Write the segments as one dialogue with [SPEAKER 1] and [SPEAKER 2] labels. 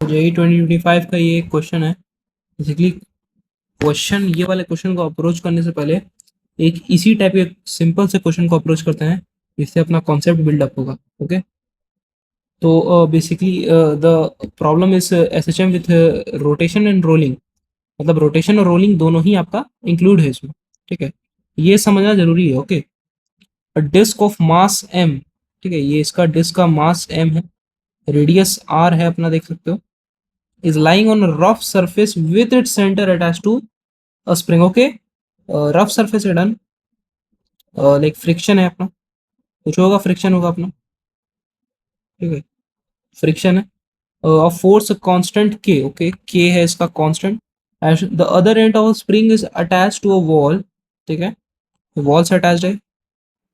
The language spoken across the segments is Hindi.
[SPEAKER 1] जेई 2025 का ये क्वेश्चन है। बेसिकली क्वेश्चन ये वाले क्वेश्चन को अप्रोच करने से पहले एक इसी टाइप के सिंपल से क्वेश्चन को अप्रोच करते हैं, इससे अपना कॉन्सेप्ट बिल्डअप होगा। ओके, तो basically the problem is SHM with rotation and rolling, मतलब रोटेशन और रोलिंग दोनों ही आपका इंक्लूड है इसमें। ठीक है, ये समझना जरूरी है। Okay, disc of mass M, ठीक है, ये इसका डिस्क का मास एम है, रेडियस आर है अपना, देख सकते हो, is lying on a rough surface with its center attached to a spring. Okay, rough surface है डन, लाइक फ्रिक्शन है अपना, कुछ होगा, फ्रिक्शन होगा अपना। ठीक है, फ्रिक्शन है, of force constant K. Okay, K है इसका constant, as the other end of spring is attached to a wall. ठीक है, वॉल से अटैच्ड है,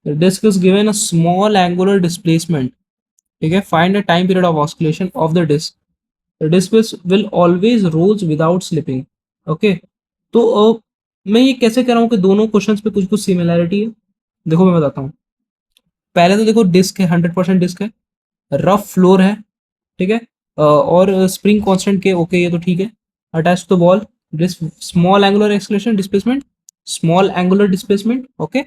[SPEAKER 1] disc is given a small angular displacement. ठीक है, find the time period of oscillation of the disc, the disk will always rolls without slipping. Okay, तो मैं ये कैसे कह रहा हूँ कि दोनों क्वेश्चंस पे कुछ कुछ सिमिलैरिटी है। देखो मैं बताता हूँ, पहले तो देखो डिस्क है, 100% डिस्क है, रफ फ्लोर है। ठीक है, और स्प्रिंग कांस्टेंट के। ओके, ये तो ठीक है, attach to wall, small angular acceleration displacement, small angular displacement. Okay,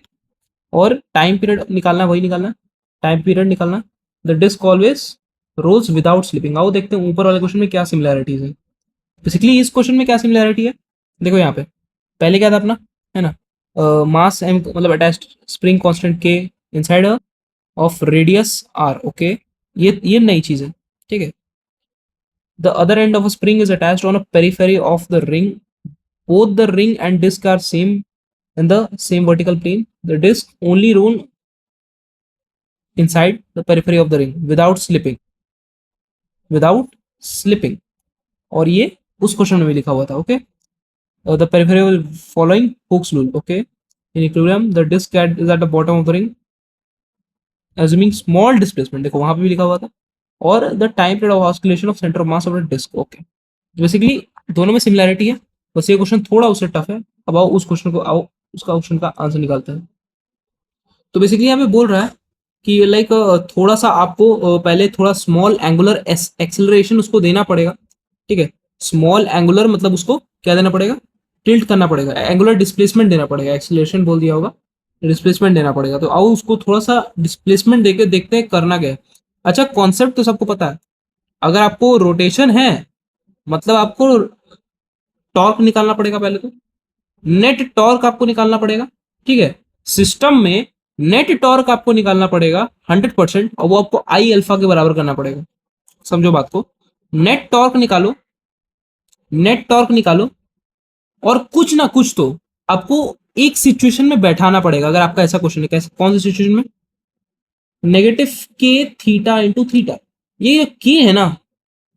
[SPEAKER 1] और टाइम पीरियड निकालना, वही निकालना, टाइम पीरियड निकालना। The disc always rolls without slipping. आओ देखते हैं ऊपर वाले क्वेश्चन में क्या सिमिलैरिटीज है। बेसिकली इस क्वेश्चन में क्या सिमिलैरिटी है, देखो यहाँ पे पहले क्या था अपना, है ना, मास एम मतलब attached spring constant K inside of radius R. Okay, ये नई चीज है। ठीक है, the other end of a spring is attached on a periphery of the ring, both the ring and disc are same in the same vertical plane. The disc only roll inside the periphery of the ring without slipping, without slipping। और ये उस क्वेश्चन में भी लिखा हुआ था। Okay, the peripheral following Hooke's rule. Okay, in equilibrium the disc is at the bottom of the ring assuming small displacement, देखो वहां पे भी लिखा हुआ था, और the time period of oscillation of center of mass of the disc. Okay, basically दोनों में सिमिलैरिटी है, बस ये क्वेश्चन थोड़ा उससे टफ है। अब आओ उस क्वेश्चन को, आओ उसका क्वेश्चन का आंसर निकालते हैं। तो बेसिकली यहाँ पे बोल रहा है कि लाइक थोड़ा सा आपको पहले थोड़ा स्मॉल एंगुलर एक्सेलरेशन उसको देना पड़ेगा। ठीक है, स्मॉल एंगुलर मतलब उसको क्या देना पड़ेगा, टिल्ट करना पड़ेगा, एंगुलर डिस्प्लेसमेंट देना पड़ेगा, एक्सेलरेशन बोल दिया होगा, डिस्प्लेसमेंट देना पड़ेगा। तो आओ उसको थोड़ा सा डिस्प्लेसमेंट देके देखते हैं करना क्या है। अच्छा, कॉन्सेप्ट तो सबको पता है, अगर आपको रोटेशन है मतलब आपको टॉर्क निकालना पड़ेगा, पहले तो नेट टॉर्क आपको निकालना पड़ेगा। ठीक है, सिस्टम में नेट टॉर्क आपको निकालना पड़ेगा 100%, और वो आपको आई अल्फा के बराबर करना पड़ेगा। समझो बात को, नेट टॉर्क निकालो, नेट टॉर्क निकालो, और कुछ ना कुछ तो आपको एक सिचुएशन में बैठाना पड़ेगा। अगर आपका ऐसा क्वेश्चन है, कैसे, कौन सी सिचुएशन में, नेगेटिव के थीटा इंटू थीटा, ये के है ना,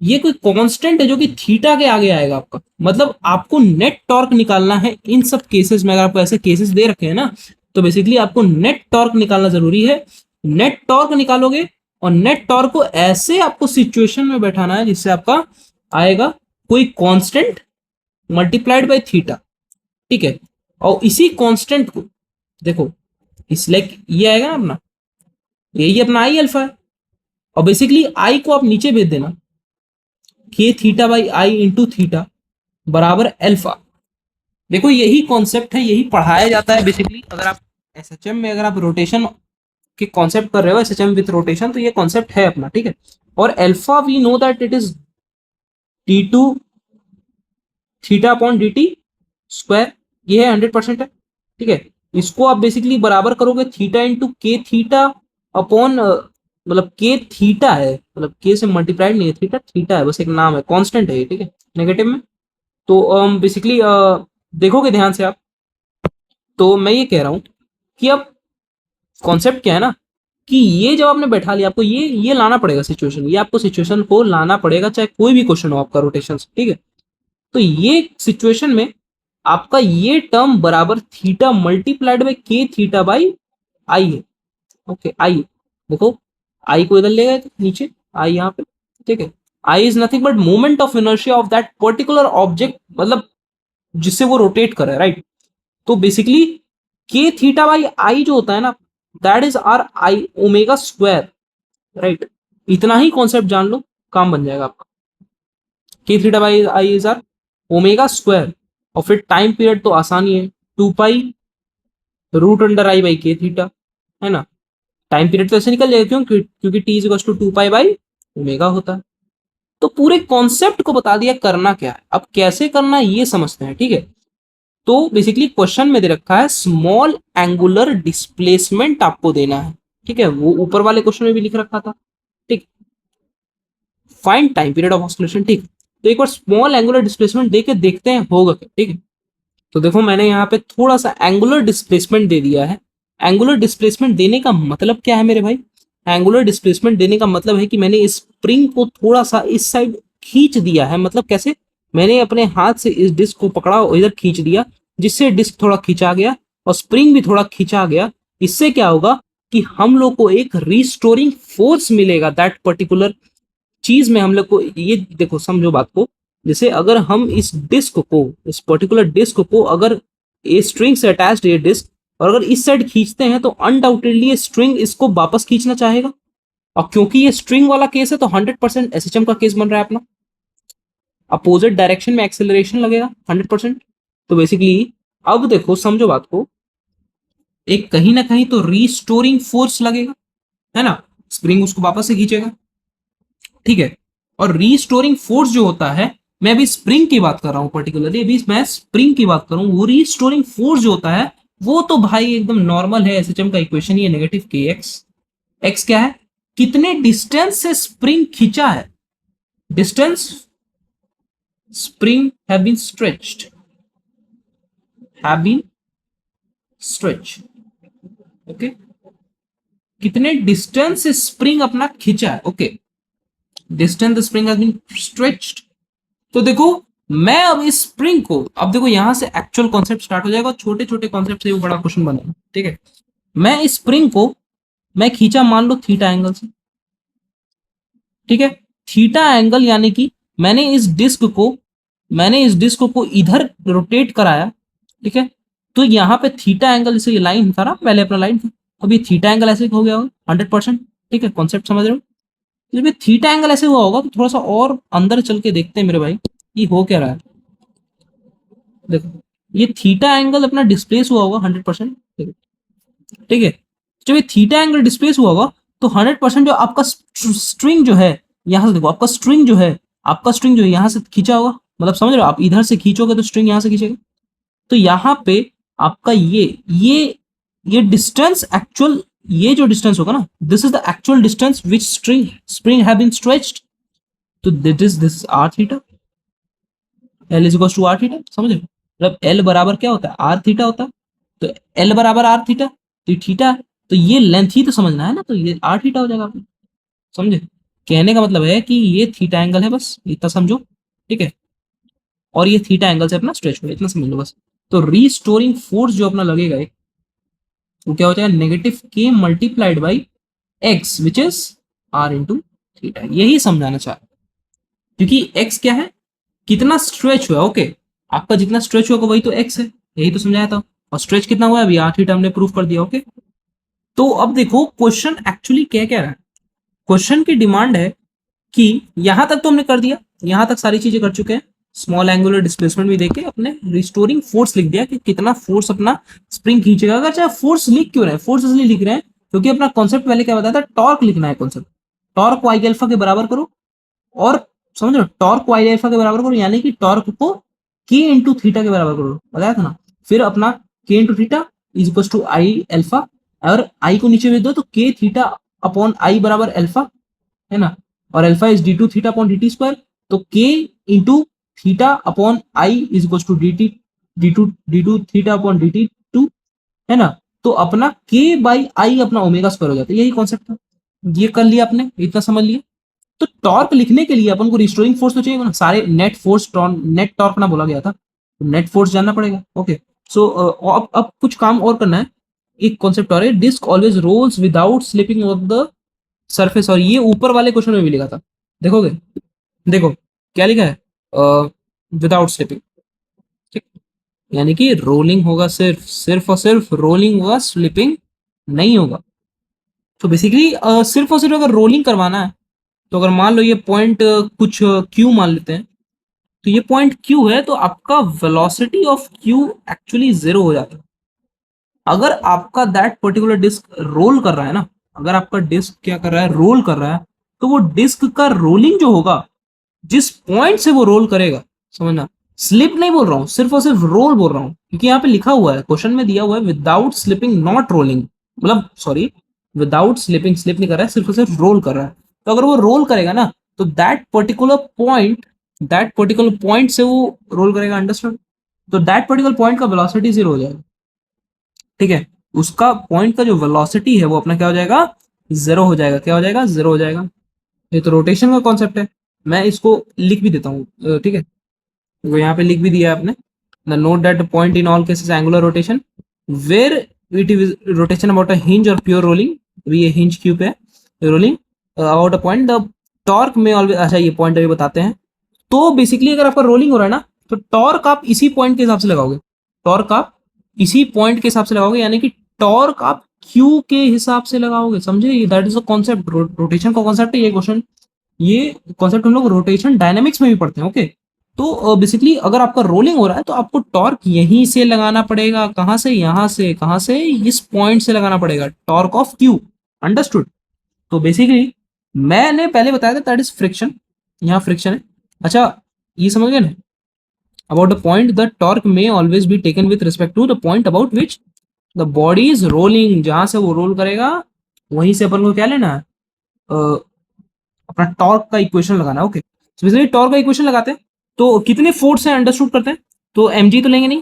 [SPEAKER 1] ये कोई कांस्टेंट है जो कि थीटा के आगे आएगा आपका, मतलब आपको नेट टॉर्क निकालना है इन सब केसेस में। अगर आपको ऐसे केसेस दे रखे हैं ना, तो बेसिकली आपको नेट टॉर्क निकालना जरूरी है। नेट टॉर्क निकालोगे, और नेट टॉर्क को ऐसे आपको सिचुएशन में बैठाना है जिससे आपका आएगा कोई कांस्टेंट मल्टीप्लाइड बाय थीटा। ठीक है, और इसी कांस्टेंट को देखो, इस लाइक ये आएगा ना अपना, यही अपना आई अल्फा है, और बेसिकली आई को आप नीचे भेज देना, के theta by I into theta बराबर अल्फा। देखो यही कॉन्सेप्ट है, यही पढ़ाया जाता है बेसिकली। अगर आप एसएचएम में अगर आप रोटेशन के कॉन्सेप्ट कर रहे हो, एसएचएम विथ रोटेशन, तो ये कॉन्सेप्ट है अपना। ठीक है, और alpha we know that it is d2 theta upon dt square, ये है 100% है। ठीक है, इसको आप बेसिकली बराबर करोगे थीटा इंटू के थीटा अपॉन, मतलब के थीटा है, मतलब के से मल्टीप्लाइड नहीं है, थीटा थीटा है, बस एक नाम है, कांस्टेंट है ये। ठीक है, नेगेटिव में। तो बेसिकली देखोगे ध्यान से आप, तो मैं ये कह रहा हूं कि अब कॉन्सेप्ट क्या है ना, कि ये जब आपने बैठा लिया, आपको ये लाना पड़ेगा सिचुएशन, ये आपको सिचुएशन को लाना पड़ेगा, चाहे कोई भी क्वेश्चन हो आपका रोटेशन। ठीक है, तो ये सिचुएशन में आपका ये टर्म बराबर theta multiplied by K theta by आई है। ओके, आई देखो, आई को इधर ले गए नीचे, आई यहाँ पे। ठीक है, I is nothing but moment of inertia of that particular object, मतलब जिससे वो रोटेट कर रहा है, राइट। तो बेसिकली के थीटा बाई आई जो होता है ना, that is are I omega square, right. इतना ही कॉन्सेप्ट जान लो, काम बन जाएगा आपका। K theta by I is R omega square, और फिर टाइम पीरियड तो आसानी है, 2 pi root under I by K theta, है ना। टाइम पीरियड तो ऐसे निकल जाएगा, क्यों, क्योंकि T is equal to 2 pi by omega होता है। तो पूरे कॉन्सेप्ट को बता दिया करना क्या है, अब कैसे करना है ये समझते हैं, ठीक है। तो बेसिकली क्वेश्चन में दे रखा है स्मॉल एंगुलर डिस्प्लेसमेंट आपको देना है, ठीक है, वो ऊपर वाले क्वेश्चन में भी लिख रखा था, ठीक। Find time period of oscillation, ठीक। तो एक बार स्मॉल एंगुलर डिस्प्लेसमेंट देके देखते हैं होगा क्या, ठीक है। तो देखो मैंने यहाँ पे थोड़ा सा एंगुलर डिस्प्लेसमेंट दे दिया है। एंगुलर डिस्प्लेसमेंट देने का मतलब क्या है मेरे भाई, एंगुलर डिस्प्लेसमेंट देने का मतलब है कि मैंने इस स्प्रिंग को थोड़ा सा इस साइड खींच दिया है। मतलब कैसे, मैंने अपने हाथ से इस डिस्क को पकड़ा और इधर खींच दिया, जिससे डिस्क थोड़ा खींचा गया और स्प्रिंग भी थोड़ा खींचा गया। इससे क्या होगा कि हम लोग को एक रिस्टोरिंग फोर्स मिलेगा दैट पर्टिकुलर चीज में। हम लोग को ये देखो, समझो बात को, जैसे अगर हम इस डिस्क को, इस पर्टिकुलर डिस्क को अगर ये स्ट्रिंग से अटैच्ड ये डिस्क, और अगर इस साइड खींचते हैं तो अनडाउटेडली ये स्ट्रिंग इसको वापस खींचना चाहेगा। और क्योंकि ये स्ट्रिंग वाला केस है तो 100% एसएचएम का केस बन रहा है अपना। अपोजिट डायरेक्शन में एक्सेलरेशन लगेगा 100%। तो बेसिकली अब देखो समझो बात को, एक कहीं ना कहीं तो रीस्टोरिंग फोर्स लगेगा, है ना, स्प्रिंग उसको वापस से खींचेगा, ठीक है। और रीस्टोरिंग फोर्स जो होता है, मैं अभी स्प्रिंग की बात कर रहा हूं पर्टिकुलरली, अभी मैं स्प्रिंग की बात करूं, वो रीस्टोरिंग फोर्स जो होता है वो तो भाई एकदम नॉर्मल है, एसएचएम का इक्वेशन ही है, नेगेटिव के एक्स। एक्स क्या है, कितने डिस्टेंस से स्प्रिंग खींचा है, distance spring have been stretched, have been stretch, okay, कितने डिस्टेंस से स्प्रिंग अपना खींचा है, okay, distance the spring has been stretched. तो देखो मैं अब इस स्प्रिंग को, अब देखो यहां से एक्चुअल कॉन्सेप्ट स्टार्ट हो जाएगा, छोटे छोटे कॉन्सेप्ट से वो बड़ा क्वेश्चन बनेगा, ठीक है। मैं इस स्प्रिंग को मैं खींचा मान लो थीटा एंगल से, ठीक है। थीटा एंगल यानी कि मैंने इस डिस्क को इधर रोटेट कराया, ठीक है। तो यहाँ पे थीटा एंगल, जैसे ये लाइन था ना, पहले अपना लाइन था, अब ये थीटा एंगल ऐसे हो गया होगा 100%, ठीक है, कॉन्सेप्ट समझ रहे हो। जब ये थीटा एंगल ऐसे हुआ होगा तो थोड़ा सा और अंदर चल के देखते हैं मेरे भाई, ये हो क्या रहा है। देखो ये थीटा एंगल अपना डिस्प्लेस हुआ होगा 100%, ठीक है। जब ये थीटा एंगल डिस्प्लेस हुआ होगा तो 100% जो आपका स्ट्रिंग जो है, यहां से देखो आपका स्ट्रिंग जो है यहाँ से खींचा होगा, मतलब समझ रहे हो, आप इधर से खींचोगे तो स्ट्रिंग यहां से खींचेगा। तो यहाँ पे आपका ये डिस्टेंस एक्चुअल, ये जो डिस्टेंस होगा ना, this is the actual distance which spring have been stretched. तो this R theta, L is equal to R theta, समझ रहे हो, मतलब एल बराबर क्या होता है, आर थीटा होता है। तो एल बराबर आर थीटा, तो थीटा, तो ये लेंथ ही तो समझना है ना, तो ये आर थीटा हो जाएगा आपको, समझे। कहने का मतलब है कि ये थीटा एंगल है, बस इतना समझो, ठीक है। और ये थीटा एंगल से अपना स्ट्रेच हो, इतना समझ लो बस। तो रीस्टोरिंग फोर्स जो अपना लगेगा एक, वो क्या हो जाएगा, negative K multiplied by X which is R into theta, यही समझाना चाह रहा, क्योंकि एक्स क्या है, कितना स्ट्रेच हुआ, ओके, आपका जितना स्ट्रेच होगा वही तो एक्स है, यही तो समझाया था। और स्ट्रेच कितना हुआ है अभी आर थीटा हमने प्रूव कर दिया, ओके। तो अब देखो क्वेश्चन एक्चुअली क्या कह रहा है, क्वेश्चन की डिमांड है कि यहां तक तो हमने कर दिया, यहां तक सारी चीजें कर चुके हैं, स्मॉल एंगुलर डिस्प्लेसमेंट भी देके अपने रिस्टोरिंग फोर्स लिख दिया कि कितना फोर्स अपना स्प्रिंग खींचेगा। अगर चाहे फोर्स लिख क्यों रहे हैं, फोर्स इसलिए लिख रहे हैं क्योंकि अपना कॉन्सेप्ट पहले क्या बताया था, टॉर्क लिखना है कॉन्सेप्ट, टॉर्क वाई अल्फा के बराबर करो, और समझ लो टॉर्क वाई अल्फा के बराबर करो, यानी कि टॉर्क को के इंटू थीटा के बराबर करो, बताया था ना। फिर अपना K into theta is equal to I alpha, और आई को नीचे भेज दो तो के थीटा अपॉन आई बराबर अल्फा, है ना। और alpha is D two theta upon D T square, तो K into theta upon I is equal to D two theta upon D T two, है ना। तो अपना के बाई आई अपना ओमेगा स्क्वायर हो जाता है, यही कॉन्सेप्ट था, ये कर लिया आपने, इतना समझ लिया। तो टॉर्क लिखने के लिए अपन को रिस्टोरिंग फोर्स तो चाहिए ना, सारे नेट फोर्स नेट टॉर्क ना बोला गया था, तो नेट फोर्स जानना पड़ेगा, ओके। सो अब कुछ काम और करना है, एक कॉन्सेप्ट और है, disc always rolls without slipping of the surface, और ये ऊपर वाले क्वेश्चन में भी लिखा था, देखोगे, देखो क्या लिखा है, विदाउट स्लिपिंग, ठीक, यानी कि रोलिंग होगा, सिर्फ सिर्फ और सिर्फ रोलिंग होगा, स्लिपिंग नहीं होगा। तो बेसिकली सिर्फ और सिर्फ अगर रोलिंग करवाना है, तो अगर मान लो ये पॉइंट कुछ क्यू मान लेते हैं, तो ये पॉइंट Q है, तो आपका वेलोसिटी ऑफ Q एक्चुअली 0 हो जाता है। अगर आपका दैट पर्टिकुलर डिस्क रोल कर रहा है ना, अगर आपका डिस्क क्या कर रहा है, रोल कर रहा है, तो वो डिस्क का रोलिंग जो होगा, जिस पॉइंट से वो रोल करेगा, समझना, स्लिप नहीं बोल रहा हूँ, सिर्फ और सिर्फ रोल बोल रहा हूँ, क्योंकि यहाँ पे लिखा हुआ है, क्वेश्चन में दिया हुआ है विदाउट स्लिपिंग नॉट रोलिंग, मतलब सॉरी, विदाउट स्लिपिंग, स्लिप नहीं कर रहा है, सिर्फ और सिर्फ रोल कर रहा है। तो अगर वो रोल करेगा ना, तो दैट पर्टिकुलर पॉइंट से वो रोल करेगा, अंडरस्टैंड। तो दैट पर्टिकुलर पॉइंट का वेलोसिटी 0 हो जाएगा, ठीक है। उसका पॉइंट का जो वेलोसिटी है वो अपना क्या हो जाएगा, 0 हो जाएगा। क्या हो जाएगा, 0 हो जाएगा। ये तो रोटेशन का कॉन्सेप्ट है, मैं इसको लिख भी देता हूँ, ठीक है, तो यहाँ पे लिख भी दिया है आपने। The note that point in all cases angular rotation where it is rotation about a hinge और प्योर रोलिंग, अभी ये हिंज क्यू पे है, rolling about a point the torque में ऑलवेज, अच्छा ये पॉइंट अभी बताते हैं। तो बेसिकली अगर आपका रोलिंग हो रहा है ना, तो टॉर्क आप इसी पॉइंट के हिसाब से लगाओगे, टॉर्क आप इसी पॉइंट के हिसाब से लगाओगे, यानी कि टॉर्क आप क्यू के हिसाब से लगाओगे, समझे, that is a concept, rotation का कॉन्सेप्ट है ये क्वेश्चन। ये कॉन्सेप्ट हम लोग रोटेशन डायनेमिक्स में भी पढ़ते हैं, ओके। तो बेसिकली अगर आपका रोलिंग हो रहा है, तो आपको टॉर्क यहीं से लगाना पड़ेगा, कहां से, यहां से, कहां से, इस पॉइंट से लगाना पड़ेगा, टॉर्क ऑफ क्यू, अंडरस्टूड। तो बेसिकली मैंने पहले बताया था दैट इज फ्रिक्शन, यहाँ फ्रिक्शन है। अच्छा, ये समझ गए ना, about the point the torque में always be taken with respect to the point about which the body is rolling, जहां से वो रोल करेगा वहीं से अपन को क्या लेना है, अपना टॉर्क का इक्वेशन लगाना है, ओके। तो बेसिकली टॉर्क का इक्वेशन लगाते हैं, तो कितने फोर्स है अंडरस्टूड करते हैं, तो mg तो लेंगे नहीं,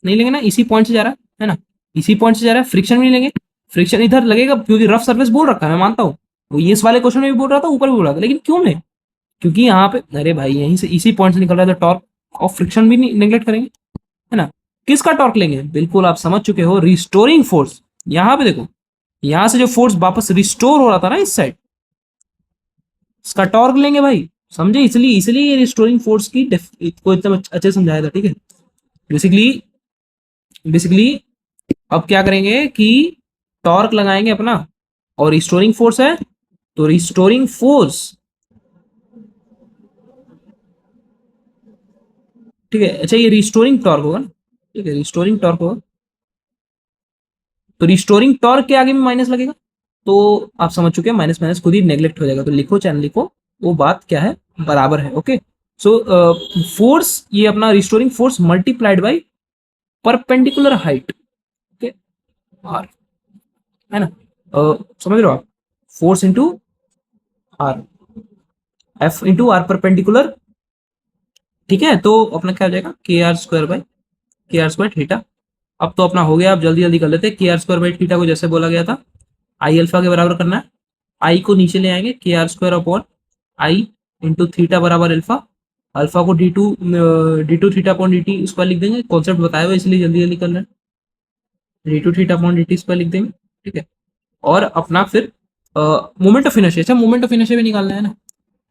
[SPEAKER 1] नहीं लेंगे ना, इसी पॉइंट से जा रहा है ना, इसी पॉइंट से जा रहा है, फ्रिक्शन भी नहीं लेंगे, फ्रिक्शन इधर लगेगा क्योंकि रफ सर्फेस बोल रखा है, मैं मानता हूँ, वो ये इस वाले क्वेश्चन में भी बोल रहा था, ऊपर भी बोल रहा था, लेकिन क्यों नहीं, क्योंकि यहाँ पे अरे भाई यहीं से इसी पॉइंट से निकल रहा है, तो टॉर्क ऑफ फ्रिक्शन भी नेग्लेक्ट करेंगे, है ना। किसका टॉर्क लेंगे, बिल्कुल आप समझ चुके हो, रिस्टोरिंग फोर्स। यहाँ पे देखो, यहाँ से जो फोर्स वापस रिस्टोर हो रहा था ना इस साइड, इसका टॉर्क लेंगे भाई, समझे, इसलिए इसलिए ये रिस्टोरिंग फोर्स की को इतना अच्छे से समझाया था, ठीक है। बेसिकली बेसिकली अब क्या करेंगे कि टॉर्क लगाएंगे अपना, और रिस्टोरिंग फोर्स है, तो रिस्टोरिंग फोर्स, ठीक है। अच्छा, ये रिस्टोरिंग टॉर्क होगा ना, ठीक है, रिस्टोरिंग टॉर्क होगा, तो रिस्टोरिंग टॉर्क के आगे में माइनस लगेगा, तो आप समझ चुके हैं, माइनस माइनस खुद ही नेग्लेक्ट हो जाएगा, तो लिखो चैनल लिखो, वो बात क्या है, बराबर है, ओके। सो फोर्स, ये अपना restoring force multiplied by perpendicular height, okay, R, है ना, समझ रहे हो आप, force into R, F into R perpendicular, ठीक है। तो अपना क्या हो जाएगा, K R square by K R square theta. अब तो अपना हो गया, आप जल्दी जल्दी कर लेते हैं, K R square by theta को जैसे बोला गया था, आई अल्फा के बराबर करना है, आई को नीचे ले आएंगे, K R square upon I into theta बराबर अल्फा, अल्फा को D two theta upon D T square लिख देंगे, कॉन्सेप्ट बताया हुआ इसलिए जल्दी जल्दी कर लें, D two theta upon D T square लिख देंगे, ठीक है। और अपना फिर मोमेंट ऑफ इनर्शिया, अच्छा मोमेंट ऑफ इनर्शिया भी निकालना है ना,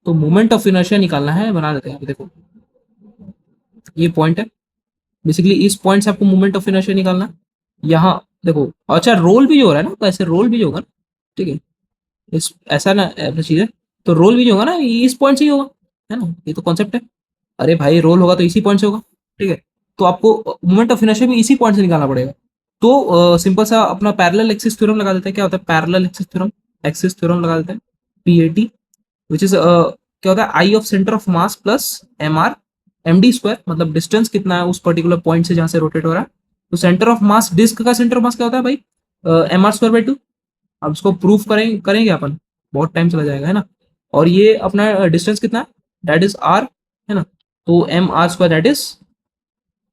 [SPEAKER 1] तो मोमेंट ऑफ इनर्शिया निकालना है, बना देते हैं, यहाँ पे देखो ये पॉइंट है, बेसिकली इस पॉइंट से आपको मोमेंट ऑफ इनर्शिया निकालना है, यहाँ देखो, अच्छा रोल भी जो हो रहा है ना, तो ऐसे रोल भी जो होगा ना, ठीक है, इस ऐसा ना ऐसा चीज है, तो रोल भी जो होगा ना, ये इस पॉइंट से ही होगा, है ना, ये तो कॉन्सेप्ट है। अरे भाई रोल होगा तो इसी पॉइंट से होगा, ठीक है। तो आपको मोमेंट ऑफ इनर्शिया भी इसी पॉइंट से निकालना पड़ेगा। तो सिंपल सा अपना पैरेलल एक्सिस थ्योरम लगा देते हैं, क्या होता है पैरेलल एक्सिस थ्योरम लगा देते हैं, पीएटी, विच इज क्या होता है, I of centre of mass plus M R M D square, मतलब डिस्टेंस कितना है उस पर्टिकुलर पॉइंट से जहां से रोटेट हो रहा है, तो सेंटर ऑफ मास, डिस्क का सेंटर ऑफ मास क्या होता है भाई, M R square by two. अब इसको प्रूफ करेंगे अपन, बहुत टाइम चला जाएगा, है ना। और ये अपना डिस्टेंस कितना है, दैट इज आर, है ना, तो M R square that is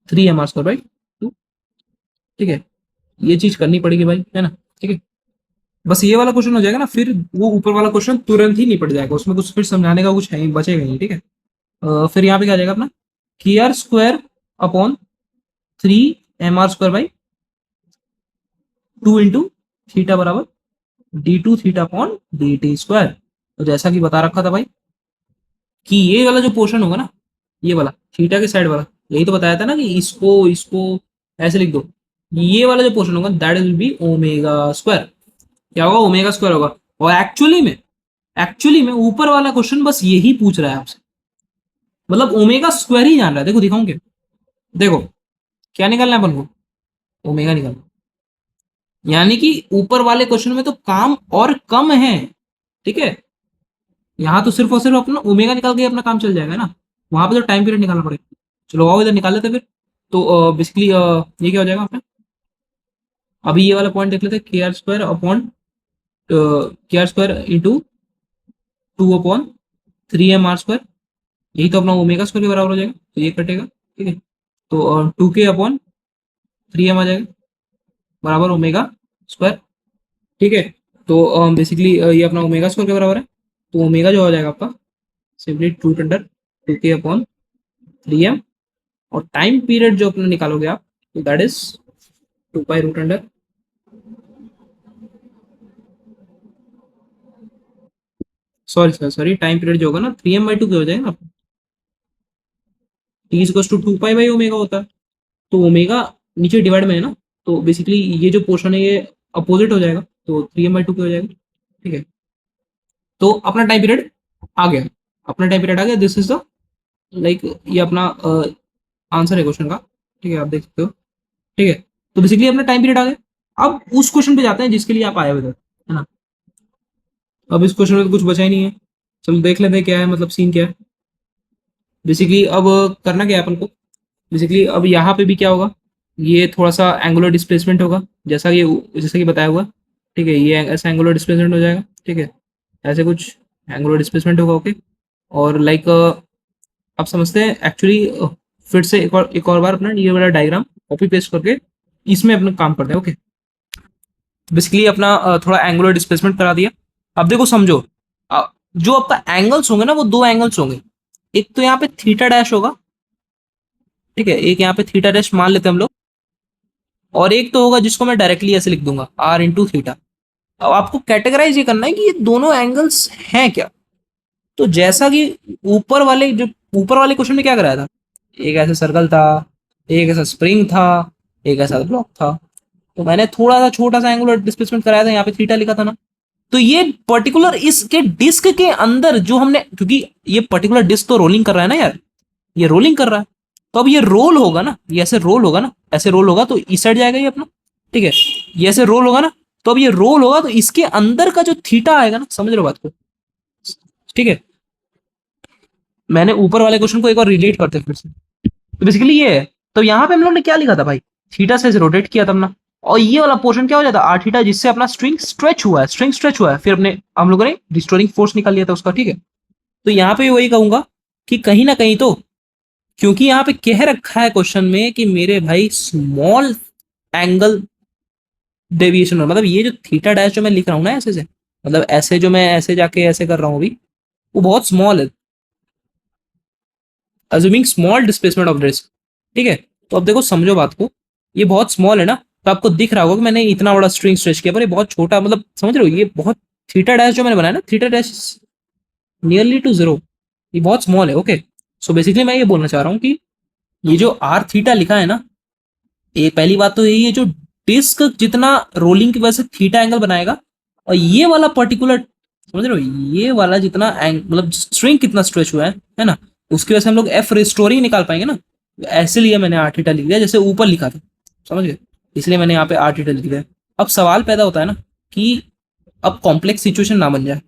[SPEAKER 1] 3 M R square by two, ठीक है। ये चीज करनी पड़ेगी भाई, है ना, ठीक है। बस ये वाला क्वेश्चन हो जाएगा ना, फिर वो ऊपर वाला क्वेश्चन तुरंत ही निपट जाएगा, उसमें कुछ फिर समझाने का कुछ है ही बचेगा नहीं, ठीक है। फिर यहाँ पे क्या आ जाएगा अपना, K R square upon 3 M R square by 2 into theta बराबर d2 theta upon D T square. तो जैसा कि बता रखा था भाई, कि ये वाला जो पोर्शन होगा ना, ये वाला थीटा के साइड वाला, यही तो बताया था ना कि इसको इसको ऐसे लिख दो, ये वाला जो पोर्शन होगा that will be omega square, क्या होगा, ओमेगा स्क्वायर होगा। और एक्चुअली में ऊपर वाला क्वेश्चन बस यही पूछ रहा है आपसे, मतलब ओमेगा स्क्वायर ही जान रहा है। देखो दिखाऊं क्या? देखो क्या निकालना है अपन को, ओमेगा निकालना। यानी कि ऊपर वाले क्वेश्चन में तो काम और कम है, ठीक है। यहाँ तो सिर्फ और सिर्फ अपना ओमेगा निकाल के अपना काम चल जाएगा ना, वहां पे तो टाइम पीरियड निकालना पड़ेगा। चलो आओ इधर निकाल लेते हैं फिर। तो बेसिकली ये क्या हो जाएगा अपना, अभी ये वाला पॉइंट देख लेते हैं, K R square upon K R square into 2/3 m r square, यही तो अपना ओमेगा स्क्वायर के बराबर हो जाएगा, तो ये कटेगा, ठीक है। तो 2k/3m आ जाएगा बराबर ओमेगा स्क्वायर, ठीक है। तो बेसिकली ये अपना ओमेगा स्क्वायर के बराबर है। तो ओमेगा जो हो जाएगा आपका सिंपली रूट अंडर 2k/3m, और टाइम पीरियड जो अपना निकालोगे आप, तो that is 2 pi root under, sorry sir sorry, time period जो होगा ना 3m/2 के हो जाएगा ना, टी इज टू 2 पाई/ओमेगा होता है। तो ओमेगा नीचे डिवाइड में है ना, तो बेसिकली ये जो पोर्शन है ये अपोजिट हो जाएगा, तो 3m/2 के हो जाएगा, ठीक है। तो अपना टाइम पीरियड आ गया, अपना टाइम पीरियड आ गया, दिस इज द लाइक ये अपना आंसर है क्वेश्चन का, ठीक है, आप देख सकते हो, ठीक है। तो बेसिकली अपना टाइम पीरियड आ गया। अब उस क्वेश्चन पे जाते हैं जिसके लिए आप आए हुए थे, है ना। अब इस क्वेश्चन में तो कुछ बचा ही नहीं है, चलो देख लेते हैं क्या है, मतलब सीन क्या है। बेसिकली अब करना क्या है अपन को, बेसिकली अब यहाँ पे भी क्या होगा, ये थोड़ा सा एंगुलर डिस्प्लेसमेंट होगा, जैसा कि बताया हुआ, ठीक है। ये ऐसा एंगुलर डिस्प्लेसमेंट हो जाएगा, ठीक है, ऐसे कुछ एंगुलर डिस्प्लेसमेंट होगा, ओके। और लाइक आप समझते हैं एक्चुअली, फिर से एक और बार अपना ये वाला डायग्राम कॉपी पेस्ट करके इसमें अपना काम करते हैं, ओके। बेसिकली अपना थोड़ा एंगुलर डिस्प्लेसमेंट करा दिया। अब देखो समझो, जो आपका एंगल्स होंगे ना वो दो एंगल्स होंगे, एक तो यहाँ पे थीटा डैश होगा, ठीक है, एक यहाँ पे थीटा डैश मान लेते हैं हम लोग, और एक तो होगा जिसको मैं डायरेक्टली ऐसे लिख दूंगा r/थीटा। अब आपको कैटेगराइज ये करना है कि ये दोनों एंगल्स हैं क्या। तो जैसा कि ऊपर वाले क्वेश्चन में क्या कराया था, एक ऐसा सर्कल था, एक ऐसा स्प्रिंग था, एक ऐसा ब्लॉक था, तो मैंने थोड़ा सा छोटा सा एंगुलर डिस्प्लेसमेंट कराया था, यहाँ पे थीटा लिखा था ना। तो ये पर्टिकुलर इसके डिस्क के अंदर जो हमने, क्योंकि ये पर्टिकुलर डिस्क तो रोलिंग कर रहा है ना यार, ये रोलिंग कर रहा है, तो अब ये रोल होगा ना, ये ऐसे रोल होगा ना, ऐसे रोल होगा तो इस साइड जाएगा ये अपना, ठीक है। ये ऐसे रोल होगा ना, तो अब ये रोल होगा तो इसके अंदर का जो थीटा आएगा ना, समझ रहे हो बात को, ठीक है। मैंने ऊपर वाले क्वेश्चन को एक बार रिलेट करते हैं फिर से, तो बेसिकली ये है। तो यहाँ पे हम लोग ने क्या लिखा था भाई, थीटा से रोटेट किया था अपना, और ये वाला पोर्शन क्या हो जाता है आर थीटा, जिससे अपना स्ट्रिंग स्ट्रेच हुआ है, फिर अपने हम लोगों ने रिस्टोरिंग फोर्स निकाल लिया था उसका, ठीक है। तो यहाँ पे वही कहूंगा कि कहीं ना कहीं तो, क्योंकि यहाँ पे कह रखा है क्वेश्चन में कि मेरे भाई स्मॉल एंगल डेविएशन, मतलब ये जो थीटा डैश जो मैं लिख रहा हूँ ना ऐसे से, मतलब ऐसे जो मैं ऐसे जाके ऐसे कर रहा हूँ अभी, वो बहुत स्मॉल है, assuming small displacement of disc, ठीक है। तो अब देखो समझो बात को, ये बहुत स्मॉल है ना, तो आपको दिख रहा होगा कि मैंने इतना बड़ा स्ट्रिंग स्ट्रेच किया, पर ये बहुत छोटा, मतलब समझ रहे हो, ये बहुत, थीटा डैश जो मैंने बनाया ना, theta dash nearly to zero, ये बहुत स्मॉल है, ओके। सो बेसिकली मैं ये बोलना चाह रहा हूँ कि ये जो आर थीटा लिखा है ना, ये पहली बात तो यही है, जो डिस्क जितना रोलिंग की वजह से थीटा एंगल बनाएगा, और ये वाला पर्टिकुलर, समझ रहे हो, ये वाला जितना मतलब स्ट्रिंग कितना स्ट्रेच हुआ है ना, उसकी वजह से हम लोग एफ रिस्टोरिंग निकाल पाएंगे ना। ऐसे लिए मैंने आर थीटा लिख दिया जैसे ऊपर लिखा था, समझ गए, इसलिए मैंने यहाँ पे आर थीटा लिख दिया। अब सवाल पैदा होता है ना कि अब कॉम्प्लेक्स सिचुएशन ना बन जाए,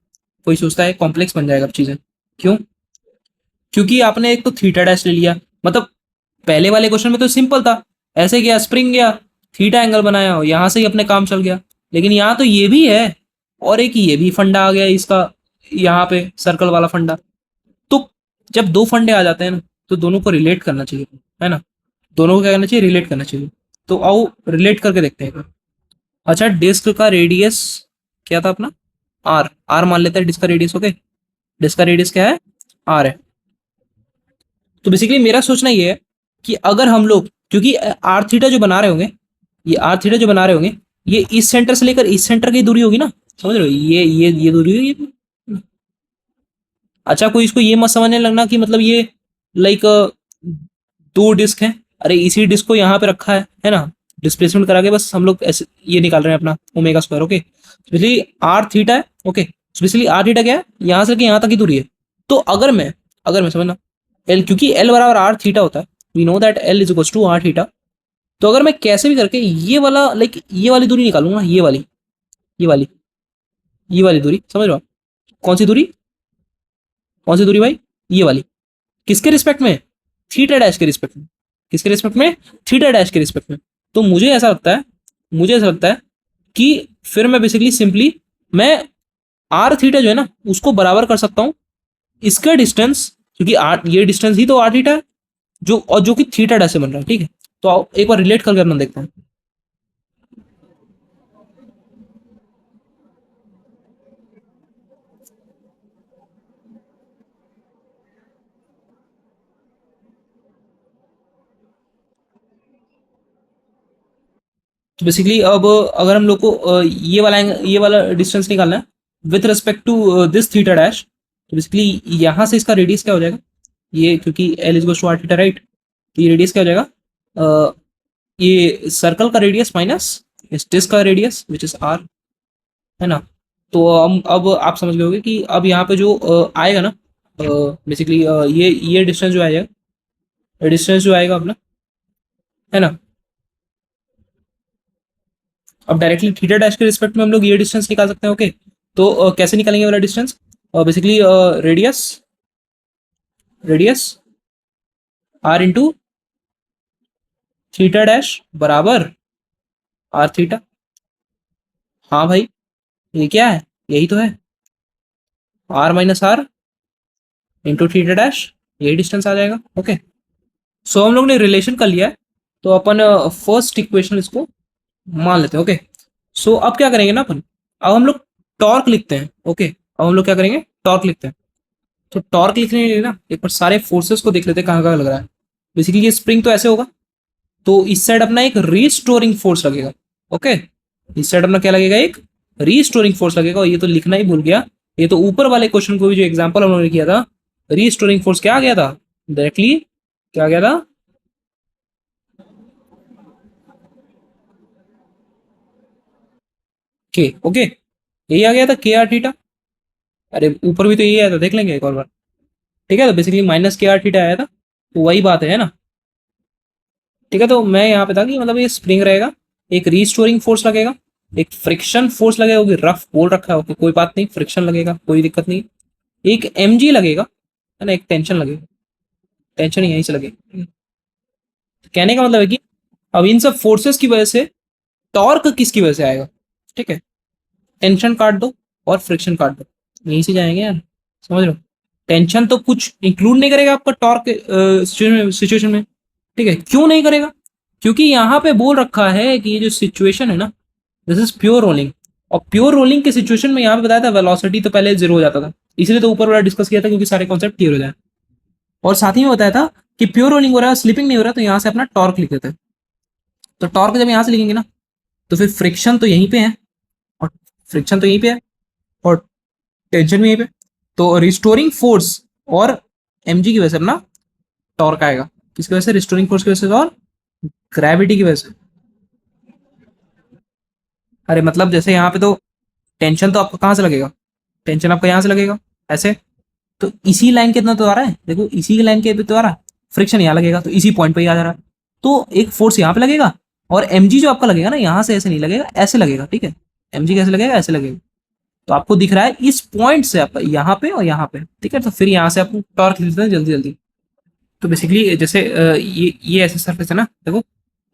[SPEAKER 1] कोई सोचता है कॉम्प्लेक्स बन जाएगा अब चीजें, क्यों, क्योंकि आपने एक तो थीटा डैश ले लिया, मतलब पहले वाले क्वेश्चन में तो सिंपल था, ऐसे गया स्प्रिंग गया, थीटा एंगल बनाया और यहां से ही अपने काम चल गया। लेकिन यहाँ तो ये भी है, और एक ये भी फंडा आ गया इसका, यहाँ पे सर्कल वाला फंडा। तो जब दो फंडे आ जाते हैं ना, तो दोनों को रिलेट करना चाहिए, है ना, दोनों को क्या करना चाहिए, रिलेट करना चाहिए। तो आओ रिलेट करके देखते हैं। अच्छा, डिस्क का रेडियस क्या था अपना, आर, आर मान लेते हैं डिस्क का रेडियस, ओके। डिस्क का रेडियस क्या है, आर है। तो बेसिकली मेरा सोचना ये है कि अगर हम लोग, क्योंकि आर थीटा जो बना रहे होंगे, ये आर थीटा जो बना रहे होंगे, ये इस सेंटर से लेकर इस सेंटर की दूरी होगी ना, समझ रहे हो, ये दूरी होगी ये। अच्छा, कोई इसको ये मत समझने लगना कि मतलब ये लाइक दो डिस्क हैं, अरे इसी डिस्क को यहाँ पे रखा है ना, डिस्प्लेसमेंट करा के बस हम लोग ऐसे ये निकाल रहे हैं अपना omega square, okay. Specially R theta है, ओके, स्पेशली आर थीटा क्या है, यहाँ से लेके यहाँ तक की दूरी है। तो अगर मैं समझना, एल, क्योंकि एल बराबर आर थीटा होता है, we know that L is equals to R theta. तो अगर मैं कैसे भी करके ये वाला लाइक ये वाली दूरी निकालूंगा, ये वाली ये वाली दूरी, समझ रहे हो आप? कौन सी दूरी, कौन सी दूरी भाई? ये वाली। किसके रिस्पेक्ट में? थीटा डैश के रिस्पेक्ट में। किसके रिस्पेक्ट में? थीटा डैश के रिस्पेक्ट में। तो मुझे ऐसा लगता है, मुझे ऐसा लगता है कि फिर मैं बेसिकली सिंपली मैं आर थीटा जो है ना उसको बराबर कर सकता हूँ इसका डिस्टेंस, क्योंकि आर ये डिस्टेंस ही तो आर थीटा है जो, और जो कि थीटा डैश से बन रहा है, ठीक है। तो आओ एक बार रिलेट करके अपना देखते हैं। तो बेसिकली अब अगर हम लोग को ये वाला डिस्टेंस निकालना है with respect to this theta dash, तो बेसिकली यहाँ से इसका रेडियस क्या हो जाएगा, ये क्योंकि L is to R theta right, तो ये रेडियस क्या हो जाएगा, ये सर्कल का रेडियस माइनस इस डिस्क का रेडियस विच इज आर, है ना। तो हम अब आप समझ गए होंगे कि अब यहाँ पे जो आएगा ना बेसिकली ये डिस्टेंस जो आएगा, डिस्टेंस जो आएगा अपना, है ना। अब डायरेक्टली थीटा डैश के रिस्पेक्ट में हम लोग ये डिस्टेंस निकाल सकते हैं, ओके। तो कैसे निकालेंगे वाला distance, basically radius, radius R into theta dash बराबर आर थीटा। हाँ भाई, ये क्या है, यही तो है, R minus R into theta dash, यही डिस्टेंस आ जाएगा, ओके। सो हम लोग ने रिलेशन कर लिया है, तो अपन फर्स्ट इक्वेशन इसको मान लेते हैं, ओके। सो अब क्या करेंगे ना अपन, अब हम लोग टॉर्क लिखते हैं, ओके। अब हम लोग क्या करेंगे, टॉर्क लिखते हैं। तो टॉर्क लिखने के लिए ना एक बार सारे फोर्सेस को देख लेते हैं कहाँ कहाँ लग रहा है। बेसिकली ये स्प्रिंग तो ऐसे होगा, तो इस साइड अपना एक रीस्टोरिंग फोर्स लगेगा, ओके। इस साइड अपना क्या लगेगा, एक रीस्टोरिंग फोर्स लगेगा। और ये तो लिखना ही भूल गया, ये तो ऊपर वाले क्वेश्चन को भी जो एग्जाम्पल हम लोगों ने किया था, रीस्टोरिंग फोर्स क्या आ गया था डायरेक्टली, क्या आ गया था, के, ओके। यही आ गया था के आर थीटा। अरे ऊपर भी तो यही आया था, देख लेंगे एक और बार, ठीक है। तो बेसिकली माइनस के आर थीटा आया था, तो वही बात है ना, ठीक है। तो मैं यहाँ पे था कि मतलब ये स्प्रिंग रहेगा, एक रीस्टोरिंग फोर्स लगेगा, एक फ्रिक्शन फोर्स लगेगा, वो रफ बोल रखा है, ओके कोई बात नहीं, फ्रिक्शन लगेगा कोई दिक्कत नहीं। एक एम लगेगा, है ना, एक टेंशन लगेगा, टेंशन यहीं से लगेगी। कहने का मतलब है कि अब इन सब फोर्सेस की वजह से टॉर्क किसकी वजह से आएगा, ठीक है। टेंशन काट दो और फ्रिक्शन काट दो, यहीं से जाएंगे यार, समझ लो। टेंशन तो कुछ इंक्लूड नहीं करेगा आपका टॉर्क सिचुएशन में, ठीक है। क्यों नहीं करेगा, क्योंकि यहाँ पे बोल रखा है कि ये जो सिचुएशन है ना, दिस इज प्योर रोलिंग। और प्योर रोलिंग के सिचुएशन में यहाँ पे बताया था वेलोसिटी तो पहले जीरो हो जाता था, इसलिए तो ऊपर वाला डिस्कस किया था क्योंकि सारे कॉन्सेप्ट क्लियर हो जाए। और साथ ही में बताया था कि प्योर रोलिंग हो रहा है, स्लिपिंग नहीं हो रहा, तो यहाँ से अपना टॉर्क लिख देते हैं। तो टॉर्क जब यहाँ से लिखेंगे ना, तो फिर फ्रिक्शन तो यहीं पे है, और फ्रिक्शन तो यहीं पे है, और टेंशन भी यहीं पे। तो रिस्टोरिंग फोर्स और एम की वजह से अपना टॉर्क आएगा, किसकी वजह से, रिस्टोरिंग फोर्स की वजह से और ग्रेविटी की वजह से। अरे मतलब जैसे यहाँ पे तो टेंशन तो आपका कहाँ से लगेगा, टेंशन आपका यहाँ से लगेगा ऐसे, तो इसी लाइन के इतना तो आ रहा है, देखो इसी लाइन के तो आ रहा है, फ्रिक्शन यहाँ लगेगा तो इसी पॉइंट पे ही आ जा रहा है। तो एक फोर्स यहाँ पे लगेगा, और एम जो आपका लगेगा ना यहाँ से ऐसे नहीं लगेगा, ऐसे लगेगा, ठीक है। एम कैसे लगेगा, ऐसे लगेगा। तो आपको दिख रहा है इस पॉइंट से आपका यहाँ पे और यहाँ पे, ठीक है। तो फिर यहाँ से आपको टॉर्क लिख देते हैं जल्दी जल्दी। तो बेसिकली जैसे ये ऐसे सरफेस है ना, देखो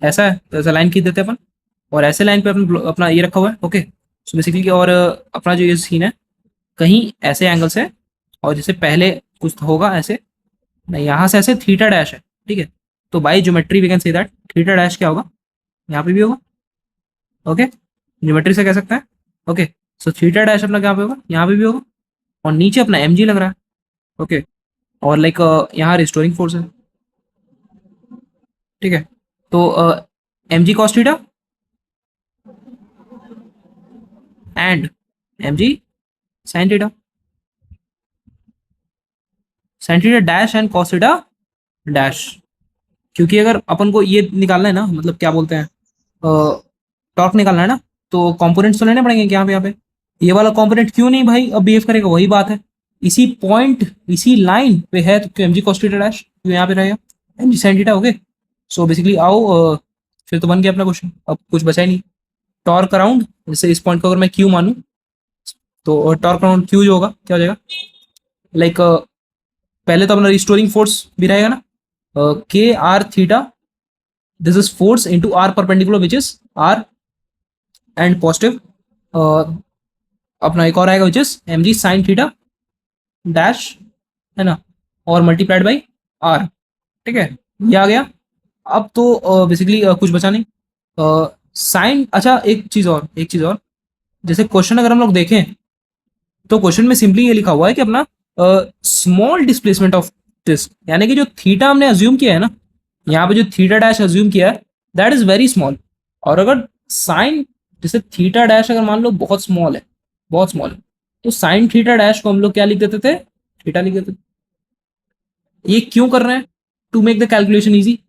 [SPEAKER 1] ऐसा है, तो ऐसा लाइन खींच देते हैं अपन, और ऐसे लाइन पे अपन अपना ये रखा हुआ है, ओके। सो बेसिकली और अपना जो ये सीन है कहीं ऐसे एंगल से, और जैसे पहले कुछ होगा ऐसे, नहीं यहाँ से ऐसे थीटा डैश है, ठीक है। तो by geometry we can say that theta dash क्या होगा, यहाँ पे भी होगा, ओके। ज्योमेट्री से कह सकते हैं, ओके। सो थीटा डैश अपना क्या पे होगा, यहाँ पे भी होगा, और नीचे अपना एम लग रहा है, ओके। और लाइक यहाँ रिस्टोरिंग फोर्स है, ठीक है। तो M G cos theta and M G sine theta, sine theta dash and cos theta dash. क्योंकि अगर अपन को ये निकालना है ना, मतलब क्या बोलते हैं, टॉर्क निकालना है ना, तो कंपोनेंट्स तो लेने पड़ेंगे यहाँ पे, ये वाला कंपोनेंट क्यों नहीं भाई अब बिहेव करेगा, वही बात है। इसी पॉइंट इसी लाइन पे है तो M G cos theta dash तो यहाँ पे रहेगा M G sine theta. Okay, so basically आओ फिर तो बन गया अपना क्वेश्चन, अब कुछ बचा ही नहीं। टॉर्क अराउंड, जैसे इस पॉइंट को अगर मैं क्यू मानूं तो टॉर्क अराउंड क्यू जो होगा क्या हो जाएगा, लाइक पहले तो अपना रिस्टोरिंग फोर्स भी रहेगा ना, K R theta, this is force into R perpendicular which is R and positive, अपना एक और आएगा which is M G sine theta dash, है ना, और मल्टीप्लाइड बाई आर। ठीक है, ये आ गया। अब तो बेसिकली कुछ बचा नहीं। साइन, अच्छा एक चीज और, जैसे क्वेश्चन अगर हम लोग देखें तो क्वेश्चन में सिंपली ये लिखा हुआ है कि अपना स्मॉल डिस्प्लेसमेंट ऑफ डिस्क, यानी कि जो थीटा हमने अज्यूम किया है ना, यहाँ पे जो थीटा डैश अज्यूम किया है दैट इज वेरी स्मॉल। और अगर साइन, जैसे थीटा डैश अगर मान लो बहुत स्मॉल है, बहुत स्मॉल है, तो साइन थीटा डैश को हम लोग क्या लिख देते थे, थीटा लिख देते थे। ये क्यों कर रहे हैं, to make the calculation easy,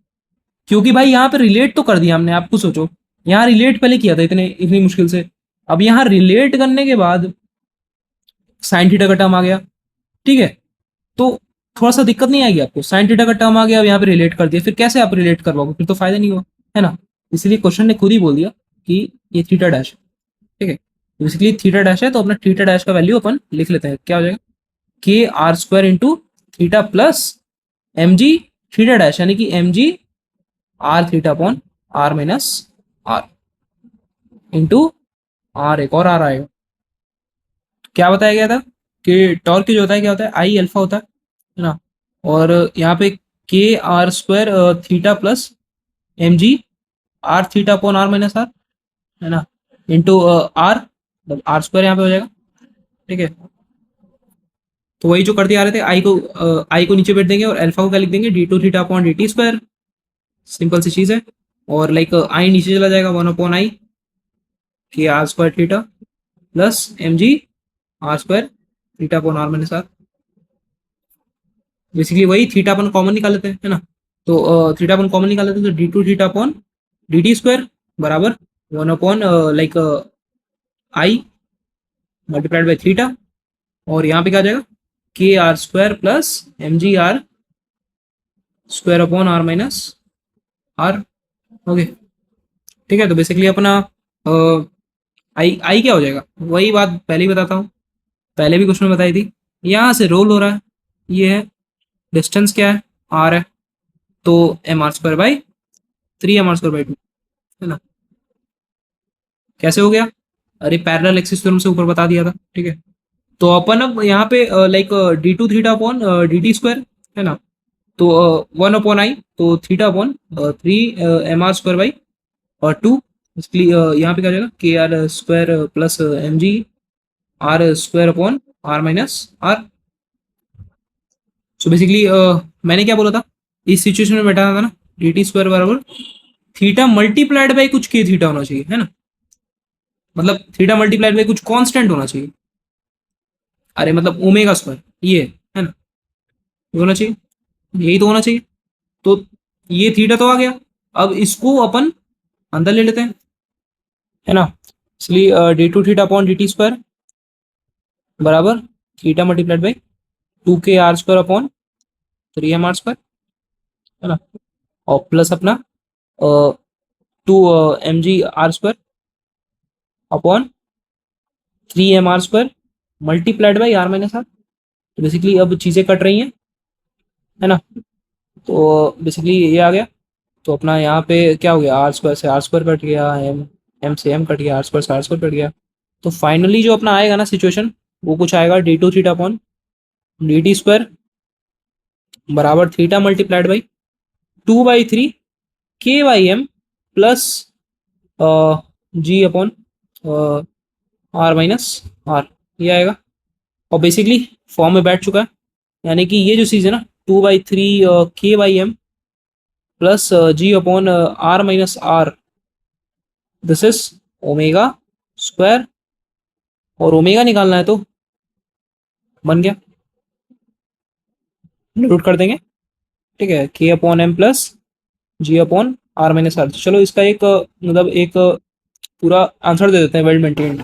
[SPEAKER 1] क्योंकि भाई यहाँ पे रिलेट तो कर दिया हमने, आपको सोचो यहाँ रिलेट पहले किया था इतनी मुश्किल से, अब यहाँ रिलेट करने के बाद साइन थीटा का टर्म आ गया। ठीक है, तो थोड़ा सा दिक्कत नहीं आएगी आपको, साइन थीटा का टर्म आ गया, अब यहाँ पे रिलेट कर दिया, फिर कैसे आप रिलेट करवाओगे, फिर तो फायदा नहीं हुआ, है ना। इसलिए क्वेश्चन ने खुद ही बोल दिया कि ये थीटा डैश है। ठीक है, बेसिकली थीटा डैश है तो अपना थीटा डैश का वैल्यू अपन लिख लेते हैं, क्या हो जाएगा, K R square into theta plus M G theta dash, यानी कि M G R theta upon R minus R into R, एक और आर आएगा। क्या बताया गया था कि टॉर्क जो होता है क्या होता है, आई अल्फा होता है ना, और यहाँ पे K R square theta plus M G R theta upon R minus R, है ना, इंटू आर, मतलब आर स्क्वायर यहाँ पे हो जाएगा। ठीक है, तो वही जो कर दिया रहे थे, आई को नीचे बैठ देंगे और अल्फा को क्या लिख देंगे, D two theta upon D T square, simple सी चीज़ है। और लाइक आई नीचे चला जाएगा, one upon I K R square theta plus M G R square theta upon R minus R, basically वही थीटा अपन कॉमन निकाल लेते हैं, है ना, तो थीटा अपन कॉमन निकाल लेते हैं, तो D two theta upon D T square बराबर one upon like I multiplied by theta, और यहाँ पे क्या आ जाएगा, K R square plus M G R square upon R minus R. Okay, ठीक है, तो बेसिकली अपना आई आई क्या हो जाएगा, वही बात पहले ही बताता हूँ, पहले भी क्वेश्चन में बताई थी, यहाँ से रोल हो रहा है, ये है डिस्टेंस क्या है, आर है, तो M R square by 3 mr² by 2, है ना। कैसे हो गया, अरे पैरेलल एक्सिस थ्योरम से ऊपर बता दिया था। ठीक है, तो अपन अब यहाँ पे like D two theta upon D T square, है ना, तो वन अपॉन आई, तो थीटा अपॉन 3 mr² बाई और 2, इसलिए यहाँ पे क्या हो जाएगा, K R square plus M G R square upon R minus R. So basically मैंने क्या बोला था, इस सिचुएशन में बैठाना था ना, डी टी स्क्वायर बराबर थीटा मल्टीप्लाइड बाई कुछ के थीटा होना चाहिए, है ना, मतलब थीटा मल्टीप्लाइड बाई कुछ कांस्टेंट होना चाहिए, अरे मतलब ओमेगा स्क्वायर, ये है ना, ये होना चाहिए, यही तो होना चाहिए। तो ये थीटा तो आ गया, अब इसको अपन अंदर ले लेते हैं, है ना, इसलिए D two theta upon D T square बराबर theta multiplied by 2 K R square upon 3 mr², है ना, और प्लस अपना 2 mg r² upon 3 mr² multiplied by R minus R. तो बेसिकली अब चीज़ें कट रही हैं, है ना, तो बेसिकली ये आ गया, तो अपना यहाँ पे क्या हो गया, आर स्क्वायर से आर स्क्वायर कट गया, एम एम से एम कट गया, आर स्क्वायर से आर स्क्वायर कट गया, तो फाइनली जो अपना आएगा ना सिचुएशन, वो कुछ आएगा D two theta upon D T square बराबर theta multiplied by 2/3 K by M plus G upon R minus R, ये आएगा। और बेसिकली फॉर्म में बैठ चुका है, यानी कि ये जो चीज़ है ना, 2/3 K by M plus G upon R minus R, this is omega square, और ओमेगा निकालना है तो बन गया, नोट कर देंगे। ठीक है, K upon M plus G upon R minus R. चलो इसका एक मतलब एक पूरा आंसर दे देते हैं, वेल मेंटेन्ड।